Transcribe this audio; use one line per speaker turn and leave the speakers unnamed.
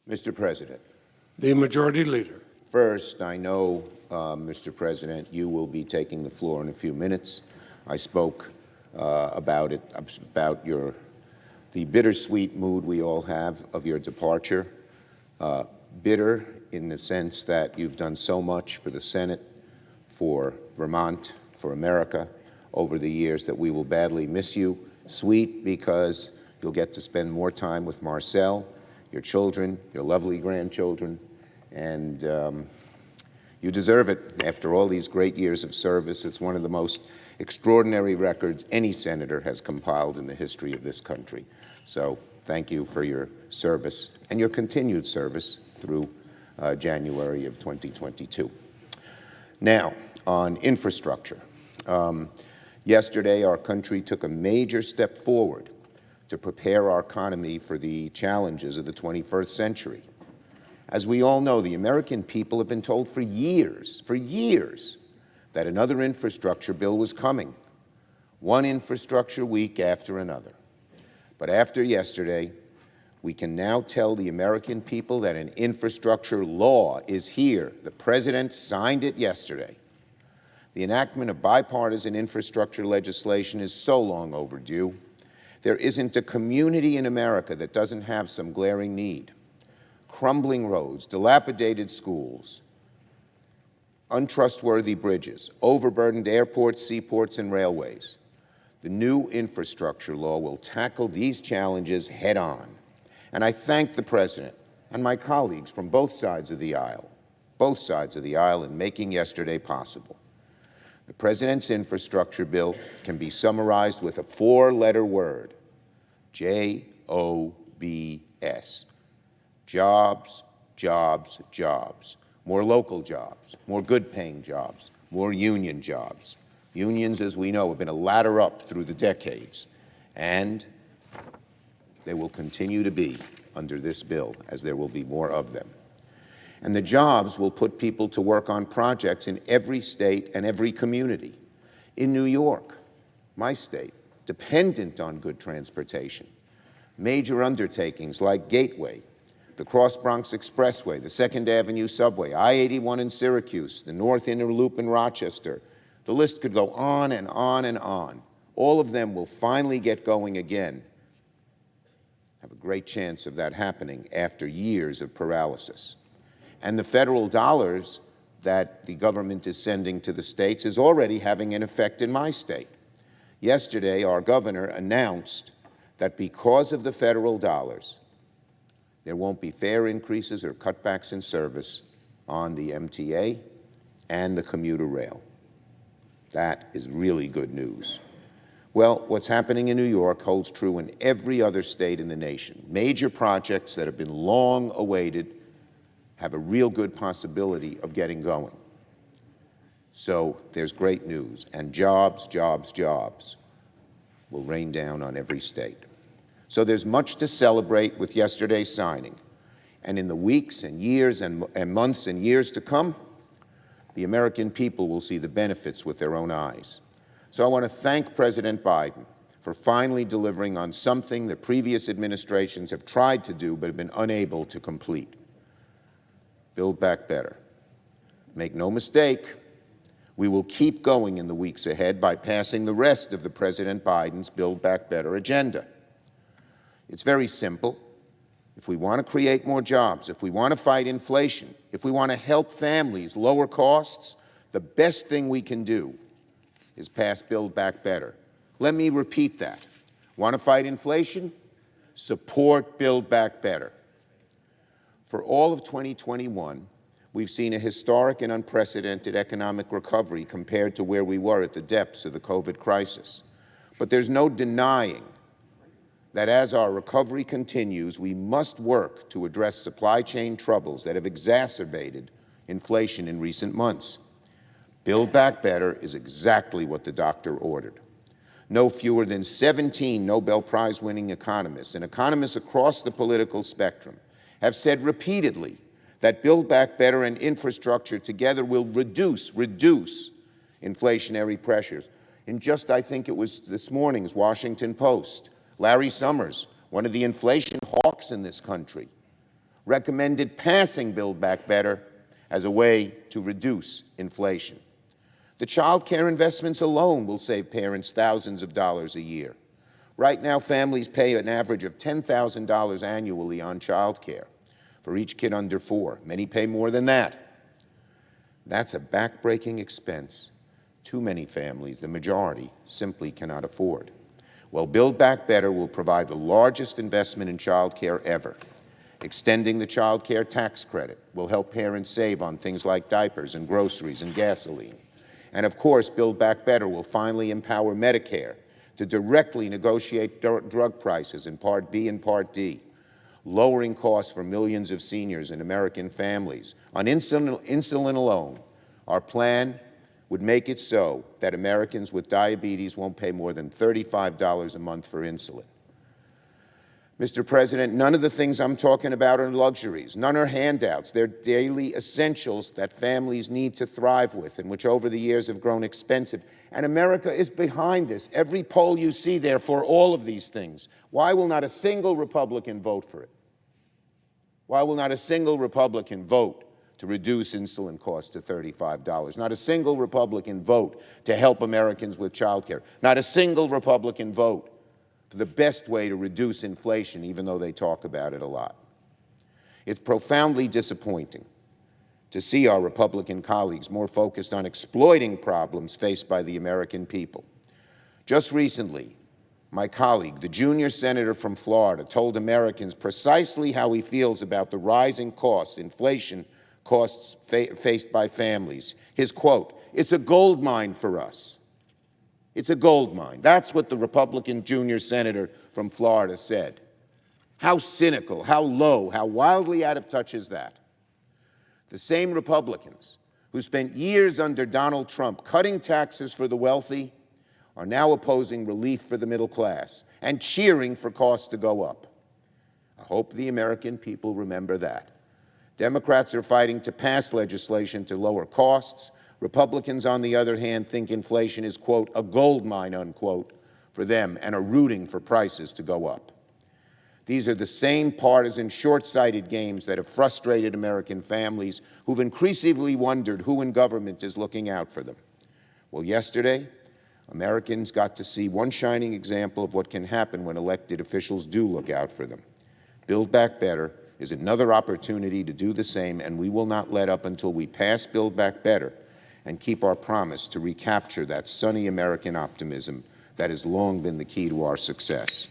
Mr. President.
The Majority Leader.
First, I know, Mr. President, you will be taking the floor in a few minutes. I spoke about the bittersweet mood we all have of your departure. Bitter in the sense that you've done so much for the Senate, for Vermont, for America over the years that we will badly miss you. Sweet because you'll get to spend more time with Marcel, your children, your lovely grandchildren, and you deserve it after all these great years of service. It's one of the most extraordinary records any senator has compiled in the history of this country. So thank you for your service and your continued service through January of 2022. Now, on infrastructure. Yesterday, our country took a major step forward to prepare our economy for the challenges of the 21st century. As we all know, the American people have been told for years, that another infrastructure bill was coming, one infrastructure week after another. But after yesterday, we can now tell the American people that an infrastructure law is here. The President signed it yesterday. The enactment of bipartisan infrastructure legislation is so long overdue. There isn't a community in America that doesn't have some glaring need. Crumbling roads, dilapidated schools, untrustworthy bridges, overburdened airports, seaports, and railways. The new infrastructure law will tackle these challenges head on. And I thank the President and my colleagues from both sides of the aisle in making yesterday possible. The President's infrastructure bill can be summarized with a four-letter word, J-O-B-S. Jobs, jobs, jobs. More local jobs, more good-paying jobs, more union jobs. Unions, as we know, have been a ladder up through the decades, and they will continue to be under this bill, as there will be more of them. And the jobs will put people to work on projects in every state and every community. In New York, my state, dependent on good transportation, major undertakings like Gateway, the Cross Bronx Expressway, the 2nd Avenue Subway, I-81 in Syracuse, the North Inner Loop in Rochester. The list could go on and on and on. All of them will finally get going again. Have a great chance of that happening after years of paralysis. And the federal dollars that the government is sending to the states is already having an effect in my state. Yesterday, our governor announced that because of the federal dollars, there won't be fare increases or cutbacks in service on the MTA and the commuter rail. That is really good news. Well, what's happening in New York holds true in every other state in the nation. Major projects that have been long awaited have a real good possibility of getting going. So there's great news, and jobs, jobs, jobs will rain down on every state. So there's much to celebrate with yesterday's signing. And in the weeks and years and months and years to come, the American people will see the benefits with their own eyes. So I want to thank President Biden for finally delivering on something that previous administrations have tried to do but have been unable to complete. Build Back Better. Make no mistake, we will keep going in the weeks ahead by passing the rest of the President Biden's Build Back Better agenda. It's very simple. If we want to create more jobs, if we want to fight inflation, if we want to help families lower costs, the best thing we can do is pass Build Back Better. Let me repeat that. Want to fight inflation? Support Build Back Better. For all of 2021, we've seen a historic and unprecedented economic recovery compared to where we were at the depths of the COVID crisis. But there's no denying that as our recovery continues, we must work to address supply chain troubles that have exacerbated inflation in recent months. Build Back Better is exactly what the doctor ordered. No fewer than 17 Nobel Prize-winning economists and economists across the political spectrum have said repeatedly that Build Back Better and infrastructure together will reduce inflationary pressures. In just, I think it was this morning's Washington Post, Larry Summers, one of the inflation hawks in this country, recommended passing Build Back Better as a way to reduce inflation. The child care investments alone will save parents thousands of dollars a year. Right now, families pay an average of $10,000 annually on child care for each kid under 4. Many pay more than that. That's a back-breaking expense too many families, the majority, simply cannot afford. Well, Build Back Better will provide the largest investment in child care ever. Extending the child care tax credit will help parents save on things like diapers and groceries and gasoline. And of course, Build Back Better will finally empower Medicare to directly negotiate drug prices in Part B and Part D, lowering costs for millions of seniors and American families. On insulin alone, our plan would make it so that Americans with diabetes won't pay more than $35 a month for insulin. Mr. President, none of the things I'm talking about are luxuries. None are handouts. They're daily essentials that families need to thrive with and which over the years have grown expensive. And America is behind this. Every poll you see there for all of these things. Why will not a single Republican vote for it? Why will not a single Republican vote to reduce insulin costs to $35? Not a single Republican vote to help Americans with child care. Not a single Republican vote for the best way to reduce inflation, even though they talk about it a lot. It's profoundly disappointing to see our Republican colleagues more focused on exploiting problems faced by the American people. Just recently, my colleague, the junior senator from Florida, told Americans precisely how he feels about the rising costs, inflation costs faced by families. His quote, "It's a gold mine for us." It's a gold mine. That's what the Republican junior senator from Florida said. How cynical, how low, how wildly out of touch is that? The same Republicans who spent years under Donald Trump cutting taxes for the wealthy are now opposing relief for the middle class and cheering for costs to go up. I hope the American people remember that. Democrats are fighting to pass legislation to lower costs. Republicans, on the other hand, think inflation is, quote, a gold mine, unquote, for them and are rooting for prices to go up. These are the same partisan, short-sighted games that have frustrated American families who've increasingly wondered who in government is looking out for them. Well, yesterday, Americans got to see one shining example of what can happen when elected officials do look out for them. Build Back Better is another opportunity to do the same, and we will not let up until we pass Build Back Better and keep our promise to recapture that sunny American optimism that has long been the key to our success.